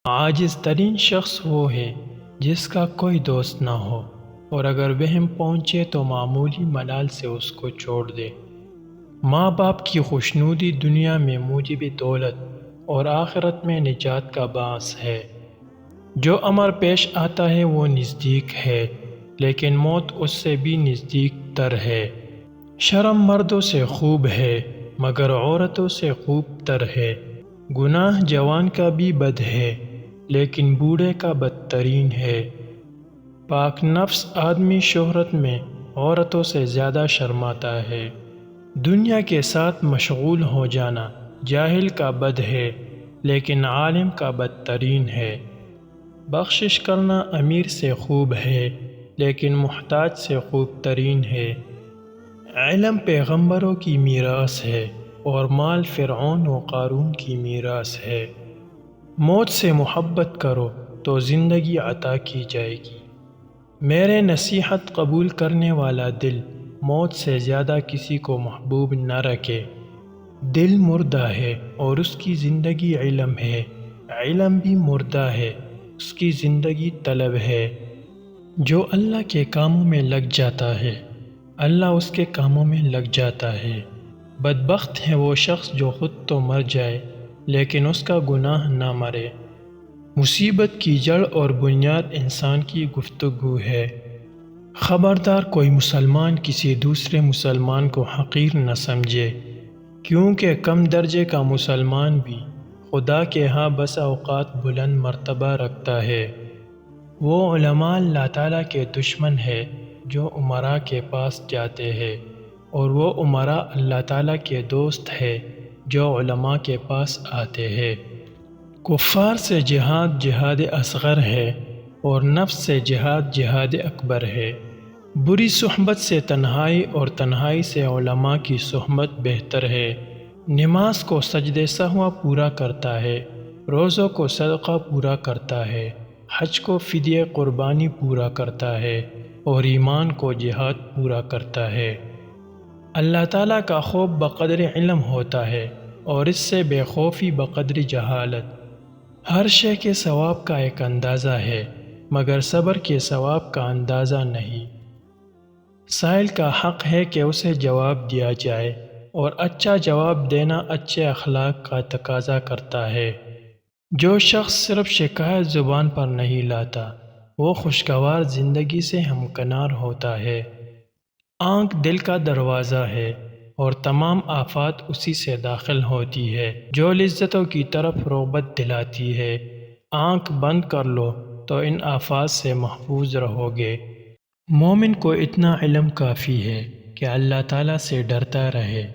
عاجز ترین شخص وہ ہے جس کا کوئی دوست نہ ہو، اور اگر وہم پہنچے تو معمولی ملال سے اس کو چھوڑ دے۔ ماں باپ کی خوشنودی دنیا میں موجب دولت اور آخرت میں نجات کا باعث ہے۔ جو امر پیش آتا ہے وہ نزدیک ہے، لیکن موت اس سے بھی نزدیک تر ہے۔ شرم مردوں سے خوب ہے مگر عورتوں سے خوب تر ہے۔ گناہ جوان کا بھی بد ہے لیکن بوڑھے کا بدترین ہے۔ پاک نفس آدمی شہرت میں عورتوں سے زیادہ شرماتا ہے۔ دنیا کے ساتھ مشغول ہو جانا جاہل کا بد ہے لیکن عالم کا بدترین ہے۔ بخشش کرنا امیر سے خوب ہے لیکن محتاج سے خوب ترین ہے۔ علم پیغمبروں کی میراث ہے اور مال فرعون و قارون کی میراث ہے۔ موت سے محبت کرو تو زندگی عطا کی جائے گی۔ میرے نصیحت قبول کرنے والا دل موت سے زیادہ کسی کو محبوب نہ رکھے۔ دل مردہ ہے اور اس کی زندگی علم ہے، علم بھی مردہ ہے، اس کی زندگی طلب ہے۔ جو اللہ کے کاموں میں لگ جاتا ہے اللہ اس کے کاموں میں لگ جاتا ہے۔ بدبخت ہے وہ شخص جو خود تو مر جائے لیکن اس کا گناہ نہ مرے۔ مصیبت کی جڑ اور بنیاد انسان کی گفتگو ہے۔ خبردار کوئی مسلمان کسی دوسرے مسلمان کو حقیر نہ سمجھے، کیونکہ کم درجے کا مسلمان بھی خدا کے ہاں بسا اوقات بلند مرتبہ رکھتا ہے۔ وہ علماء اللہ تعالیٰ کے دشمن ہے جو امراء کے پاس جاتے ہیں، اور وہ امراء اللہ تعالیٰ کے دوست ہے جو علماء کے پاس آتے ہیں۔ کفار سے جہاد جہاد اصغر ہے اور نفس سے جہاد جہاد اکبر ہے۔ بری صحبت سے تنہائی اور تنہائی سے علماء کی صحبت بہتر ہے۔ نماز کو سجدے سہوا پورا کرتا ہے، روزوں کو صدقہ پورا کرتا ہے، حج کو فدیہ قربانی پورا کرتا ہے، اور ایمان کو جہاد پورا کرتا ہے۔ اللہ تعالیٰ کا خوف بقدر علم ہوتا ہے اور اس سے بے خوفی بقدر جہالت۔ ہر شے کے ثواب کا ایک اندازہ ہے مگر صبر کے ثواب کا اندازہ نہیں۔ سائل کا حق ہے کہ اسے جواب دیا جائے، اور اچھا جواب دینا اچھے اخلاق کا تقاضا کرتا ہے۔ جو شخص صرف شکایت زبان پر نہیں لاتا وہ خوشگوار زندگی سے ہمکنار ہوتا ہے۔ آنکھ دل کا دروازہ ہے اور تمام آفات اسی سے داخل ہوتی ہے جو لذتوں کی طرف رغبت دلاتی ہے۔ آنکھ بند کر لو تو ان آفات سے محفوظ رہو گے۔ مومن کو اتنا علم کافی ہے کہ اللہ تعالیٰ سے ڈرتا رہے۔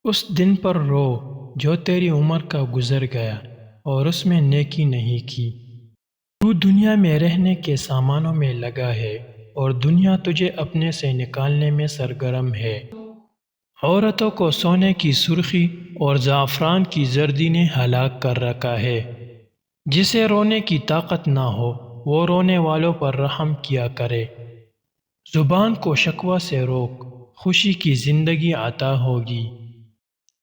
اس دن پر رو جو تیری عمر کا گزر گیا اور اس میں نیکی نہیں کی۔ تو دنیا میں رہنے کے سامانوں میں لگا ہے اور دنیا تجھے اپنے سے نکالنے میں سرگرم ہے۔ عورتوں کو سونے کی سرخی اور زعفران کی زردی نے ہلاک کر رکھا ہے۔ جسے رونے کی طاقت نہ ہو وہ رونے والوں پر رحم کیا کرے۔ زبان کو شکوہ سے روک، خوشی کی زندگی عطا ہوگی۔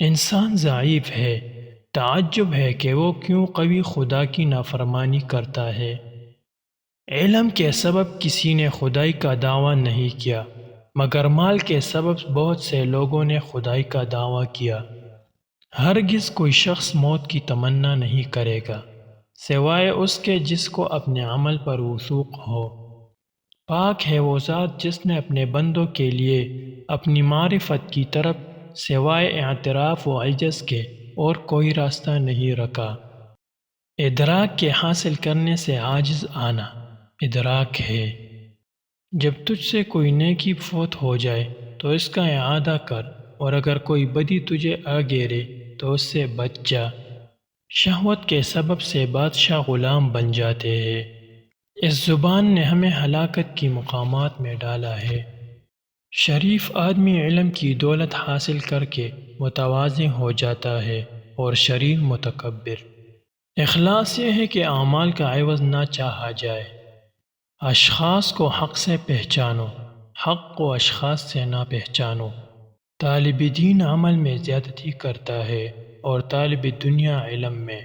انسان ضعیف ہے، تعجب ہے کہ وہ کیوں قوی خدا کی نافرمانی کرتا ہے۔ علم کے سبب کسی نے خدائی کا دعویٰ نہیں کیا مگر مال کے سبب بہت سے لوگوں نے خدائی کا دعویٰ کیا۔ ہرگز کوئی شخص موت کی تمنا نہیں کرے گا سوائے اس کے جس کو اپنے عمل پر وثوق ہو۔ پاک ہے وہ ذات جس نے اپنے بندوں کے لیے اپنی معرفت کی طرف سوائے اعتراف و عجز کے اور کوئی راستہ نہیں رکھا۔ ادراک کے حاصل کرنے سے عاجز آنا ادراک ہے۔ جب تجھ سے کوئی نیکی فوت ہو جائے تو اس کا اعادہ کر، اور اگر کوئی بدی تجھے آ گھیرے تو اس سے بچ جا۔ شہوت کے سبب سے بادشاہ غلام بن جاتے ہیں۔ اس زبان نے ہمیں ہلاکت کی مقامات میں ڈالا ہے۔ شریف آدمی علم کی دولت حاصل کر کے متواضع ہو جاتا ہے اور شریر متکبر۔ اخلاص یہ ہے کہ اعمال کا عوض نہ چاہا جائے۔ اشخاص کو حق سے پہچانو، حق کو اشخاص سے نہ پہچانو۔ طالب دین عمل میں زیادتی کرتا ہے اور طالب دنیا علم میں۔